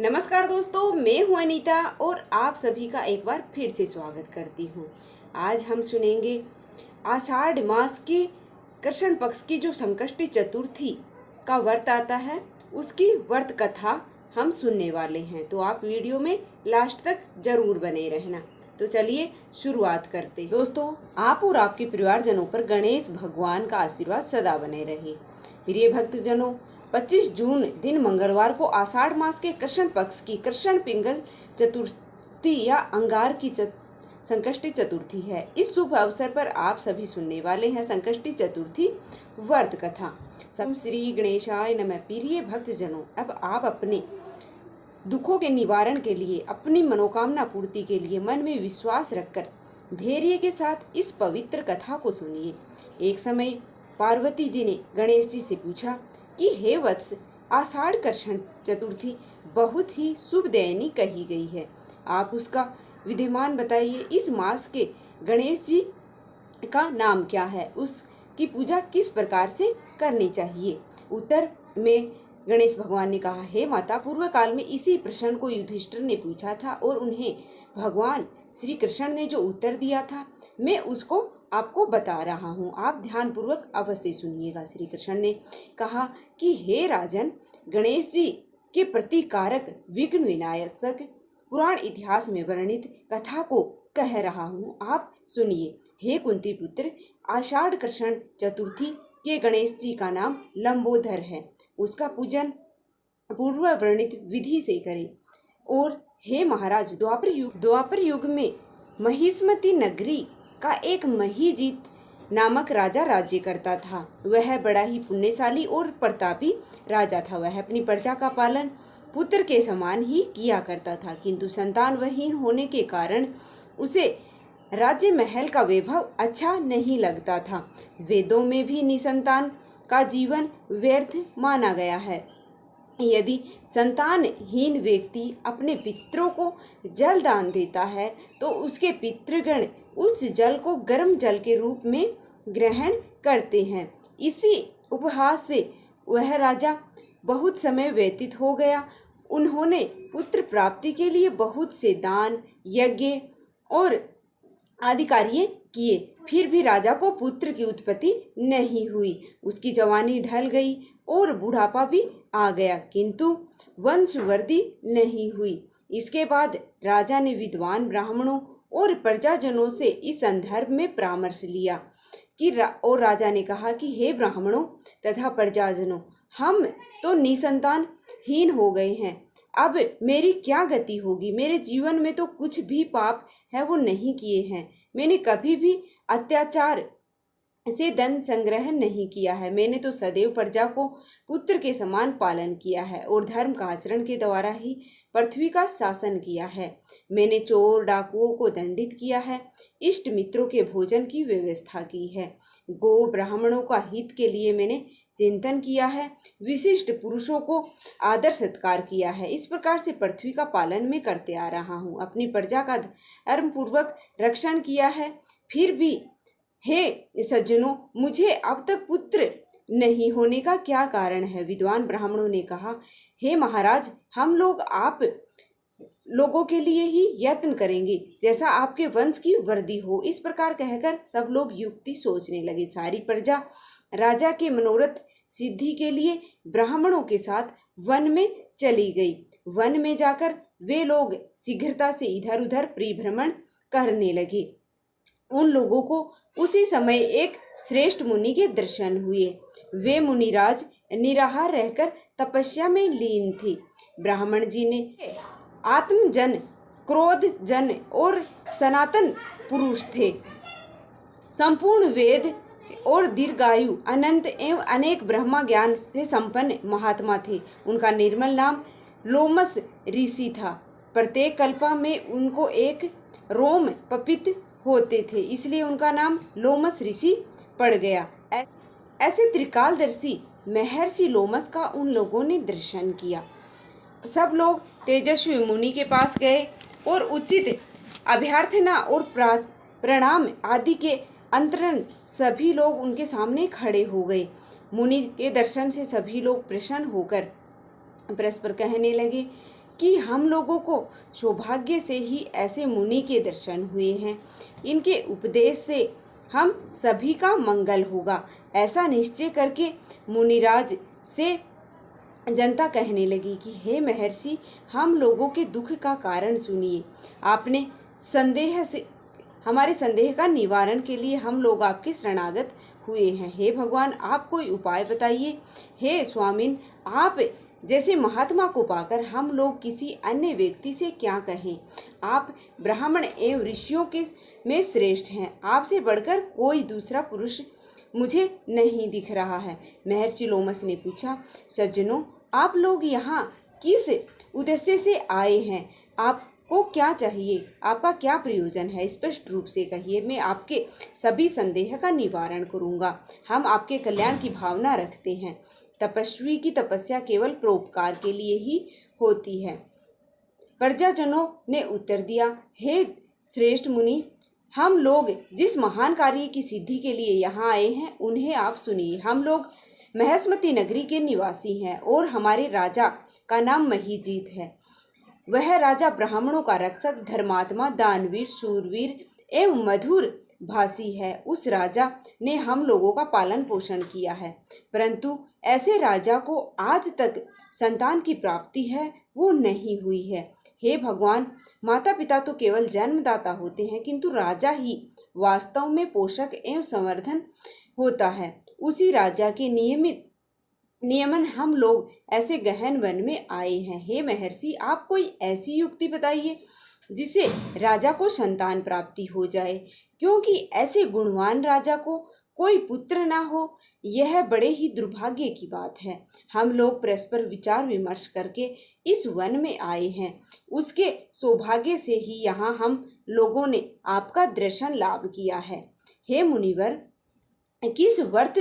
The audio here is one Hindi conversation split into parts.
नमस्कार दोस्तों, मैं हूं अनीता और आप सभी का एक बार फिर से स्वागत करती हूं। आज हम सुनेंगे आषाढ़ मास के कृष्ण पक्ष की जो संकष्टी चतुर्थी का व्रत आता है उसकी व्रत कथा हम सुनने वाले हैं। तो आप वीडियो में लास्ट तक जरूर बने रहना। तो चलिए शुरुआत करते हैं। दोस्तों, आप और आपके परिवारजनों पर गणेश भगवान का आशीर्वाद सदा बने रहे। प्रिय भक्तजनों, 25 जून दिन मंगलवार को आषाढ़ मास के कृष्ण पक्ष की कृष्ण पिंगल चतुर्थी या अंगार की संकष्टी चतुर्थी है। इस शुभ अवसर पर आप सभी सुनने वाले हैं संकष्टी चतुर्थी व्रत कथा। सब श्री गणेशाय नमः। प्रिय भक्तजनों, अब आप अपने दुखों के निवारण के लिए, अपनी मनोकामना पूर्ति के लिए मन में विश्वास रखकर धैर्य के साथ इस पवित्र कथा को सुनिए। एक समय पार्वती जी ने गणेश जी से पूछा कि हे वत्स, आषाढ़ कृष्ण चतुर्थी बहुत ही शुभदायिनी कही गई है, आप उसका विधिमान बताइए। इस मास के गणेश जी का नाम क्या है, उसकी पूजा किस प्रकार से करनी चाहिए। उत्तर में गणेश भगवान ने कहा, हे माता, पूर्व काल में इसी प्रश्न को युधिष्ठिर ने पूछा था और उन्हें भगवान श्री कृष्ण ने जो उत्तर दिया था मैं उसको आपको बता रहा हूँ, आप ध्यान पूर्वक अवश्य सुनिएगा। श्री कृष्ण ने कहा कि हे राजन, गणेश जी के प्रतिकारक विघ्न विनाशक पुराण इतिहास में वर्णित कथा को कह रहा हूँ, आप सुनिए। हे कुंती पुत्र, आषाढ़ कृष्ण चतुर्थी के गणेश जी का नाम लंबोदर है, उसका पूजन पूर्व वर्णित विधि से करें। और हे महाराज, द्वापर युग में महिष्मती नगरी का एक महीजीत नामक राजा राज्य करता था। वह बड़ा ही पुण्यशाली और प्रतापी राजा था। वह अपनी प्रजा का पालन पुत्र के समान ही किया करता था, किंतु संतानविहीन होने के कारण उसे राज्य महल का वैभव अच्छा नहीं लगता था। वेदों में भी निसंतान का जीवन व्यर्थ माना गया है। यदि संतानहीन व्यक्ति अपने पितरों को जल दान देता है तो उसके पितृगण उस जल को गर्म जल के रूप में ग्रहण करते हैं। इसी उपहास से वह राजा बहुत समय व्यतीत हो गया। उन्होंने पुत्र प्राप्ति के लिए बहुत से दान, यज्ञ और आदि कार्य किए, फिर भी राजा को पुत्र की उत्पत्ति नहीं हुई। उसकी जवानी ढल गई और बुढ़ापा भी आ गया, किंतु वंशवृद्धि नहीं हुई। इसके बाद राजा ने विद्वान ब्राह्मणों और प्रजाजनों से इस संदर्भ में परामर्श लिया और राजा ने कहा कि हे ब्राह्मणों तथा प्रजाजनों, हम तो निसंतान हीन हो गए हैं, अब मेरी क्या गति होगी। मेरे जीवन में तो कुछ भी पाप है वो नहीं किए हैं। मैंने कभी भी अत्याचार से धन संग्रह नहीं किया है। मैंने तो सदैव प्रजा को पुत्र के समान पालन किया है और धर्म का आचरण के द्वारा ही पृथ्वी का शासन किया है। मैंने चोर डाकुओं को दंडित किया है, इष्ट मित्रों के भोजन की व्यवस्था की है, गो ब्राह्मणों का हित के लिए मैंने चिंतन किया है, विशिष्ट पुरुषों को आदर सत्कार किया है। इस प्रकार से पृथ्वी का पालन मैं करते आ रहा हूँ, अपनी प्रजा का धर्म पूर्वक रक्षण किया है। फिर भी हे सज्जनों, मुझे अब तक पुत्र नहीं होने का क्या कारण है। विद्वान ब्राह्मणों ने कहा, हे महाराज, हम लोग आप लोगों के लिए ही यत्न करेंगे जैसा आपके वंश की वृद्धि हो। इस प्रकार कहकर सब लोग युक्ति सोचने लगे। सारी प्रजा राजा के मनोरथ सिद्धि के लिए ब्राह्मणों के साथ वन में चली गई। वन में जाकर वे लोग शीघ्रता से इधर उधर परिभ्रमण करने लगे। उन लोगों को उसी समय एक श्रेष्ठ मुनि के दर्शन हुए। वे मुनिराज निराहार रहकर तपस्या में लीन थे। ब्राह्मण जी ने आत्मजन, क्रोध जन और सनातन पुरुष थे। संपूर्ण वेद और दीर्घायु, अनंत एवं अनेक ब्रह्मा ज्ञान से संपन्न महात्मा थे। उनका निर्मल नाम लोमस ऋषि था। प्रत्येक कल्प में उनको एक रोम पपित होते थे, इसलिए उनका नाम लोमस ऋषि पड़ गया। ऐसे त्रिकालदर्शी महर्षि लोमस का उन लोगों ने दर्शन किया। सब लोग तेजस्वी मुनि के पास गए और उचित अभ्यर्थना और प्रणाम आदि के अंतरण सभी लोग उनके सामने खड़े हो गए। मुनि के दर्शन से सभी लोग प्रसन्न होकर परस्पर कहने लगे कि हम लोगों को सौभाग्य से ही ऐसे मुनि के दर्शन हुए हैं। इनके उपदेश से हम सभी का मंगल होगा। ऐसा निश्चय करके मुनिराज से जनता कहने लगी कि हे महर्षि, हम लोगों के दुख का कारण सुनिए। आपने हमारे संदेह का निवारण के लिए हम लोग आपके शरणागत हुए हैं। हे भगवान, आप कोई उपाय बताइए। हे स्वामिन, आप जैसे महात्मा को पाकर हम लोग किसी अन्य व्यक्ति से क्या कहें। आप ब्राह्मण एवं ऋषियों के में श्रेष्ठ हैं। आपसे बढ़कर कोई दूसरा पुरुष मुझे नहीं दिख रहा है। महर्षि लोमस ने पूछा, सज्जनों, आप लोग यहाँ किस उद्देश्य से आए हैं? आपको क्या चाहिए? आपका क्या प्रयोजन है? स्पष्ट रूप से कहिए, मैं आपके सभी संदेह का निवारण करूँगा। हम आपके कल्याण की भावना रखते हैं। तपस्वी की तपस्या केवल परोपकार के लिए ही होती है। प्रजाजनों ने उत्तर दिया, हे श्रेष्ठ मुनि, हम लोग जिस महान कार्य की सिद्धि के लिए यहाँ आए हैं उन्हें आप सुनिए। हम लोग महेश्मती नगरी के निवासी हैं और हमारे राजा का नाम महीजीत है। वह राजा ब्राह्मणों का रक्षक, धर्मात्मा, दानवीर, शूरवीर एवं मधुर भाषी है। उस राजा ने हम लोगों का पालन पोषण किया है, परंतु ऐसे राजा को आज तक संतान की प्राप्ति है वो नहीं हुई है। हे भगवान, माता पिता तो केवल जन्मदाता होते हैं, किंतु राजा ही वास्तव में पोषक एवं संवर्धन होता है। उसी राजा के नियमन हम लोग ऐसे गहन वन में आए हैं। हे महर्षि, आप कोई ऐसी युक्ति बताइए जिससे राजा को संतान प्राप्ति हो जाए, क्योंकि ऐसे गुणवान राजा को कोई पुत्र ना हो, यह बड़े ही दुर्भाग्य की बात है। हम लोग परस्पर विचार विमर्श करके इस वन में आए हैं। उसके सौभाग्य से ही यहाँ हम लोगों ने आपका दर्शन लाभ किया है। हे मुनिवर, किस व्रत,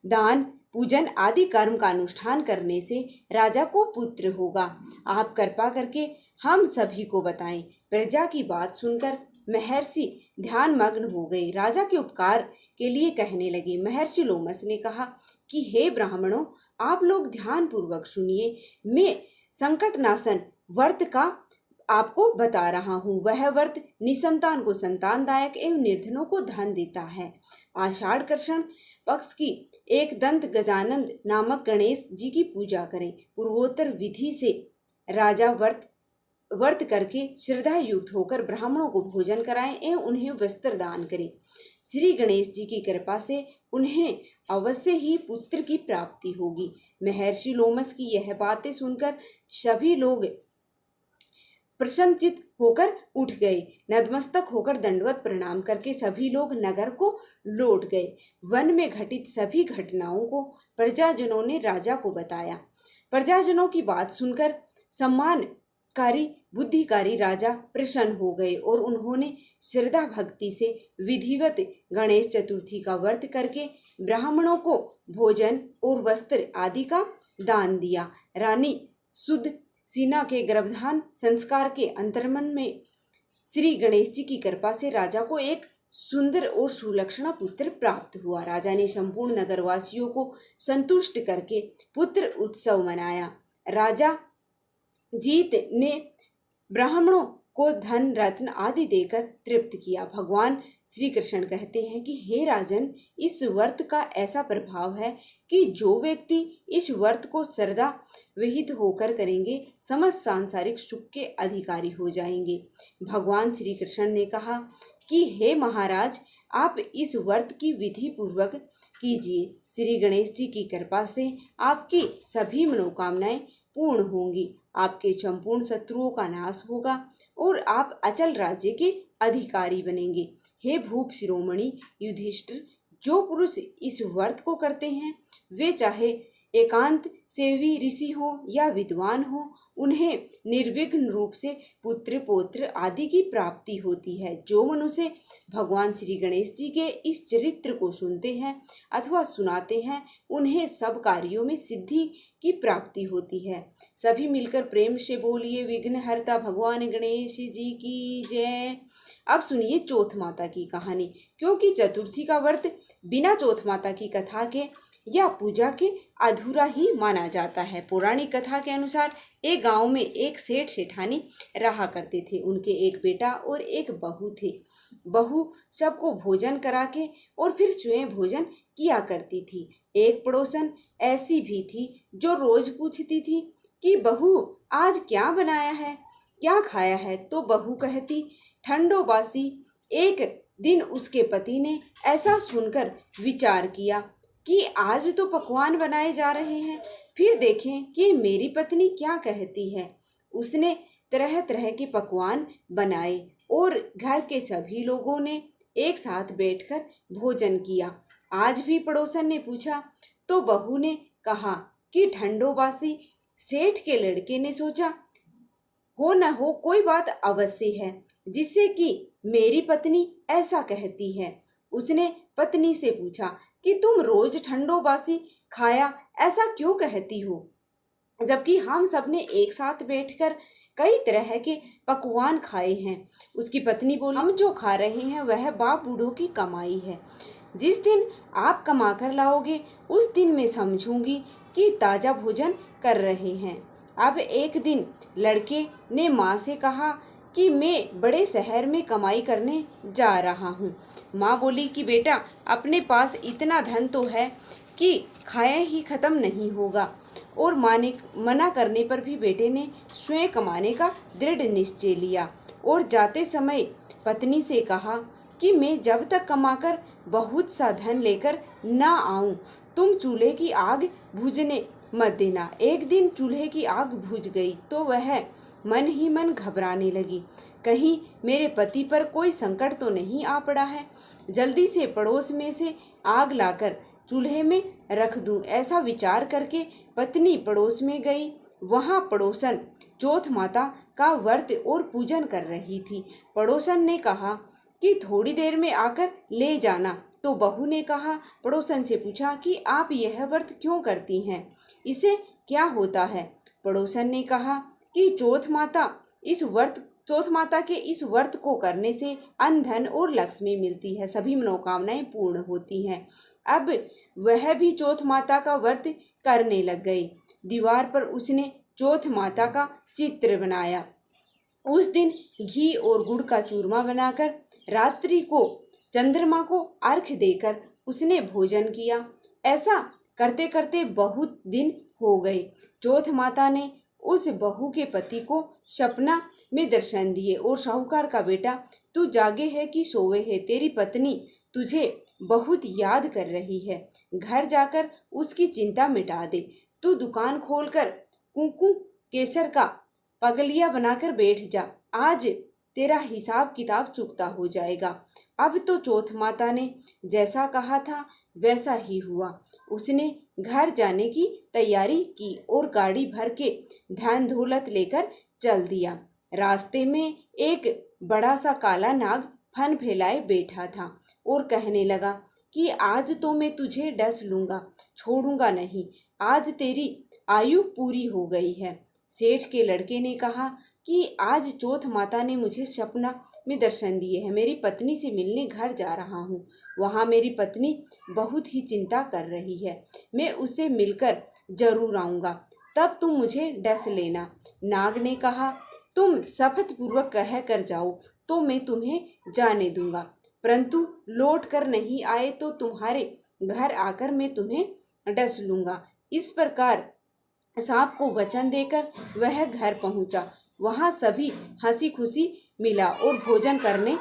दान, पूजन आदि कर्म का अनुष्ठान करने से राजा को पुत्र होगा? आप कृपा करके हम सभी को बताएं। प्रजा की बात सुनकर महर्षि ध्यान मग्न हो गए। राजा के उपकार के लिए कहने लगे। महर्षि लोमस ने कहा कि हे ब्राह्मणों, आप लोग ध्यान पूर्वक सुनिए। मैं संकटनाशन व्रत का आपको बता रहा हूँ। वह व्रत निसंतान को संतानदायक एवं निर्धनों को धन देता है। आषाढ़ कृष्ण पक्ष की एक दंत गजानन नामक गणेश जी की पूजा करें। पूर्वोत्तर विधि से राजा व्रत करके श्रद्धा युक्त होकर ब्राह्मणों को भोजन कराएं एवं उन्हें वस्त्र दान करें। श्री गणेश जी की कृपा से उन्हें अवश्य ही पुत्र की प्राप्ति होगी। महर्षि लोमस की यह बातें सुनकर सभी लोग प्रसन्नचित होकर उठ गए। नतमस्तक होकर दंडवत प्रणाम करके सभी लोग नगर को लौट गए। वन में घटित सभी घटनाओं को प्रजाजनों ने राजा को बताया। प्रजाजनों की बात सुनकर सम्मानकारी बुद्धिकारी राजा प्रसन्न हो गए और उन्होंने श्रद्धा भक्ति से विधिवत गणेश चतुर्थी का व्रत करके ब्राह्मणों को भोजन और वस्त्र आदि का दान दिया। रानी शुद्ध सीना के गर्भधान संस्कार के अंतर्मन में श्री गणेश जी की कृपा से राजा को एक सुंदर और सुलक्षणा पुत्र प्राप्त हुआ। राजा ने संपूर्ण नगरवासियों को संतुष्ट करके पुत्र उत्सव मनाया। राजा जीत ने ब्राह्मणों को धन रत्न आदि देकर तृप्त किया। भगवान श्री कृष्ण कहते हैं कि हे राजन, इस व्रत का ऐसा प्रभाव है कि जो व्यक्ति इस व्रत को श्रद्धा विहित होकर करेंगे, समस्त सांसारिक सुख के अधिकारी हो जाएंगे। भगवान श्री कृष्ण ने कहा कि हे महाराज, आप इस व्रत की विधि पूर्वक कीजिए। श्री गणेश जी की कृपा से आपकी सभी मनोकामनाएं पूर्ण होंगी। आपके संपूर्ण शत्रुओं का नाश होगा और आप अचल राज्य के अधिकारी बनेंगे। हे भूप शिरोमणि युधिष्ठिर, जो पुरुष इस व्रत को करते हैं वे चाहे एकांत सेवी ऋषि हो या विद्वान हो, उन्हें निर्विघ्न रूप से पुत्र पौत्र आदि की प्राप्ति होती है। जो मनुष्य भगवान श्री गणेश जी के इस चरित्र को सुनते हैं अथवा सुनाते हैं, उन्हें सब कार्यों में सिद्धि की प्राप्ति होती है। सभी मिलकर प्रेम से बोलिए, विघ्नहर्ता भगवान गणेश जी की जय। अब सुनिए चौथ माता की कहानी। क्योंकि चतुर्थी का व्रत बिना चौथ माता की कथा के या पूजा के अधूरा ही माना जाता है। पौराणिक कथा के अनुसार एक गांव में एक सेठ सेठानी रहा करते थे। उनके एक बेटा और एक बहू थे। बहू सबको भोजन करा के और फिर स्वयं भोजन किया करती थी। एक पड़ोसन ऐसी भी थी जो रोज पूछती थी कि बहू आज क्या बनाया है, क्या खाया है, तो बहू कहती ठंडो बासी। एक दिन उसके पति ने ऐसा सुनकर विचार किया कि आज तो पकवान बनाए जा रहे हैं, फिर देखें कि मेरी पत्नी क्या कहती है। उसने तरह तरह के पकवान बनाए और घर के सभी लोगों ने एक साथ बैठकर भोजन किया। आज भी पड़ोसन ने पूछा तो बहू ने कहा कि ठंडो बासी। सेठ के लड़के ने सोचा हो न हो कोई बात अवश्य है जिससे कि मेरी पत्नी ऐसा कहती है। उसने पत्नी से पूछा कि तुम रोज ठंडो बासी खाया ऐसा क्यों कहती हो, जबकि हम सबने एक साथ बैठकर कई तरह के पकवान खाए हैं। उसकी पत्नी बोली हम जो खा रहे हैं वह बाप बूढ़ों की कमाई है। जिस दिन आप कमा कर लाओगे उस दिन मैं समझूंगी कि ताजा भोजन कर रहे हैं। अब एक दिन लड़के ने माँ से कहा कि मैं बड़े शहर में कमाई करने जा रहा हूँ। माँ बोली कि बेटा अपने पास इतना धन तो है कि खाया ही खत्म नहीं होगा। और माँ ने मना करने पर भी बेटे ने स्वयं कमाने का दृढ़ निश्चय लिया और जाते समय पत्नी से कहा कि मैं जब तक कमाकर बहुत सा धन लेकर ना आऊं तुम चूल्हे की आग बुझने मत देना। एक दिन चूल्हे की आग बुझ गई तो वह मन ही मन घबराने लगी, कहीं मेरे पति पर कोई संकट तो नहीं आ पड़ा है। जल्दी से पड़ोस में से आग लाकर चूल्हे में रख दूं, ऐसा विचार करके पत्नी पड़ोस में गई। वहां पड़ोसन चौथ माता का व्रत और पूजन कर रही थी। पड़ोसन ने कहा कि थोड़ी देर में आकर ले जाना। तो बहू ने कहा पड़ोसन से पूछा कि आप यह व्रत क्यों करती हैं, इसे क्या होता है। पड़ोसन ने कहा कि चौथ माता के इस व्रत को करने से अन्न धन और लक्ष्मी मिलती है, सभी मनोकामनाएं पूर्ण होती हैं। अब वह भी चौथ माता का व्रत करने लग गई। दीवार पर उसने चौथ माता का चित्र बनाया। उस दिन घी और गुड़ का चूरमा बनाकर रात्रि को चंद्रमा को अर्घ्य देकर उसने भोजन किया। ऐसा करते करते बहुत दिन हो गए। चौथ माता ने उस बहू के पति को सपना में दर्शन दिए और साहूकार का बेटा तू जागे है कि सोए है, तेरी पत्नी तुझे बहुत याद कर रही है, घर जाकर उसकी चिंता मिटा दे। तू दुकान खोलकर कुंकू केसर का पगलिया बनाकर बैठ जा, आज तेरा हिसाब किताब चुकता हो जाएगा। अब तो चौथ माता ने जैसा कहा था वैसा ही हुआ। उसने घर जाने की तैयारी की और गाड़ी भर के धन दौलत लेकर चल दिया। रास्ते में एक बड़ा सा काला नाग फन फैलाए बैठा था और कहने लगा कि आज तो मैं तुझे डस लूंगा, छोड़ूंगा नहीं, आज तेरी आयु पूरी हो गई है। सेठ के लड़के ने कहा कि आज चौथ माता ने मुझे सपना में दर्शन दिए हैं, मेरी पत्नी से मिलने घर जा रहा हूँ। वहाँ मेरी पत्नी बहुत ही चिंता कर रही है, मैं उससे मिलकर जरूर आऊँगा, तब तुम मुझे डस लेना। नाग ने कहा तुम शपथ पूर्वक कह कर जाओ तो मैं तुम्हें जाने दूंगा, परंतु लौट कर नहीं आए तो तुम्हारे घर आकर मैं तुम्हें डस लूंगा। इस प्रकार सांप को वचन देकर वह घर पहुंचा। वहां सभी हंसी खुशी मिला और भोजन करने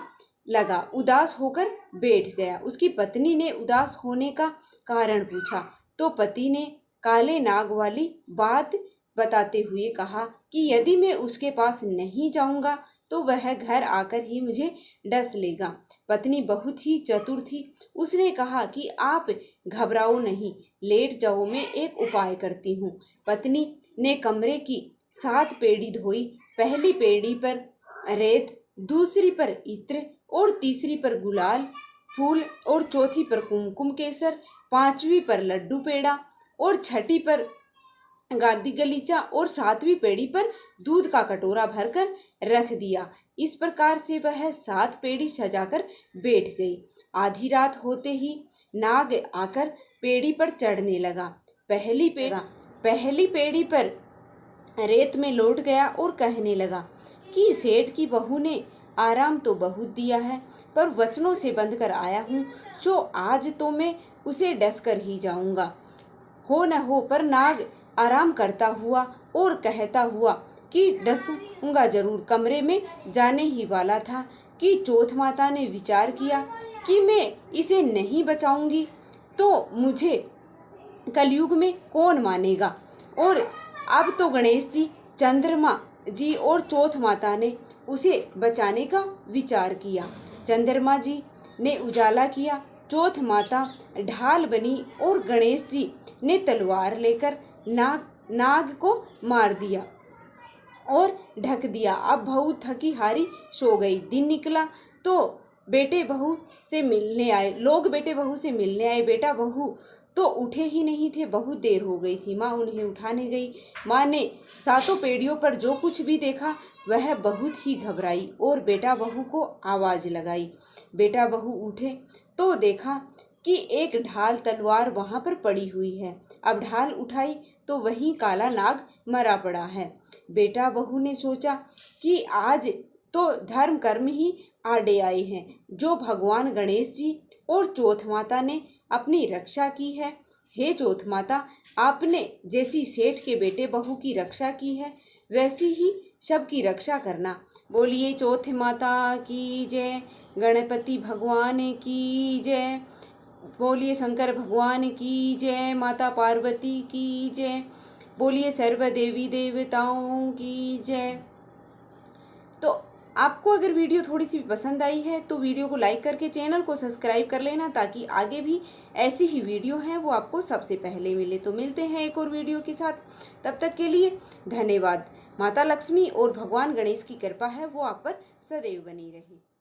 लगा। उदास होकर बैठ गया। उसकी पत्नी ने उदास होने का कारण पूछा तो पति ने काले नाग वाली बात बताते हुए कहा कि यदि मैं उसके पास नहीं जाऊंगा तो वह घर आकर ही मुझे डस लेगा। पत्नी बहुत ही चतुर थी। उसने कहा कि आप घबराओ नहीं, लेट जाओ, मैं एक उपाय करती हूँ। पत्नी ने कमरे की 7 पेड़ी धोई। पहली पेड़ी पर रेत, दूसरी पर इत्र और तीसरी पर गुलाल फूल और चौथी पर कुमकुम केसर, 5वीं पर लड्डू पेड़ा और 6ठी पर गादी गलीचा और 7वीं पेड़ी पर दूध का कटोरा भरकर रख दिया। इस प्रकार से वह 7 पेड़ी सजाकर बैठ गई। आधी रात होते ही नाग आकर पेड़ी पर चढ़ने लगा। पहली पेड़ी पर रेत में लौट गया और कहने लगा कि सेठ की बहू ने आराम तो बहुत दिया है, पर वचनों से बंध कर आया हूँ, जो आज तो मैं उसे डस कर ही जाऊंगा। हो न हो, पर नाग आराम करता हुआ और कहता हुआ कि डसूंगा जरूर, कमरे में जाने ही वाला था कि चौथ माता ने विचार किया कि मैं इसे नहीं बचाऊंगी तो मुझे कलयुग में कौन मानेगा। और अब तो गणेश जी, चंद्रमा जी और चौथ माता ने उसे बचाने का विचार किया। चंद्रमा जी ने उजाला किया, चौथ माता ढाल बनी और गणेश जी ने तलवार लेकर नाग को मार दिया और ढक दिया। अब बहू थकी हारी सो गई। दिन निकला तो लोग बेटे बहू से मिलने आए। बेटा बहू तो उठे ही नहीं थे, बहुत देर हो गई थी। माँ उन्हें उठाने गई। माँ ने सातों पेड़ियों पर जो कुछ भी देखा वह बहुत ही घबराई और बेटा बहू को आवाज़ लगाई। बेटा बहू उठे तो देखा कि एक ढाल तलवार वहाँ पर पड़ी हुई है। अब ढाल उठाई तो वहीं काला नाग मरा पड़ा है। बेटा बहू ने सोचा कि आज तो धर्म कर्म ही आड़े आए हैं, जो भगवान गणेश जी और चौथ माता ने अपनी रक्षा की है। हे चौथ माता, आपने जैसी सेठ के बेटे बहू की रक्षा की है, वैसी ही सबकी रक्षा करना। बोलिए चौथ माता की जय, गणपति भगवान की जय, बोलिए शंकर भगवान की जय, माता पार्वती की जय, बोलिए सर्व देवी देवताओं की जय। तो आपको अगर वीडियो थोड़ी सी पसंद आई है तो वीडियो को लाइक करके चैनल को सब्सक्राइब कर लेना, ताकि आगे भी ऐसी ही वीडियो हैं वो आपको सबसे पहले मिले। तो मिलते हैं एक और वीडियो के साथ, तब तक के लिए धन्यवाद। माता लक्ष्मी और भगवान गणेश की कृपा है वो आप पर सदैव बनी रहे।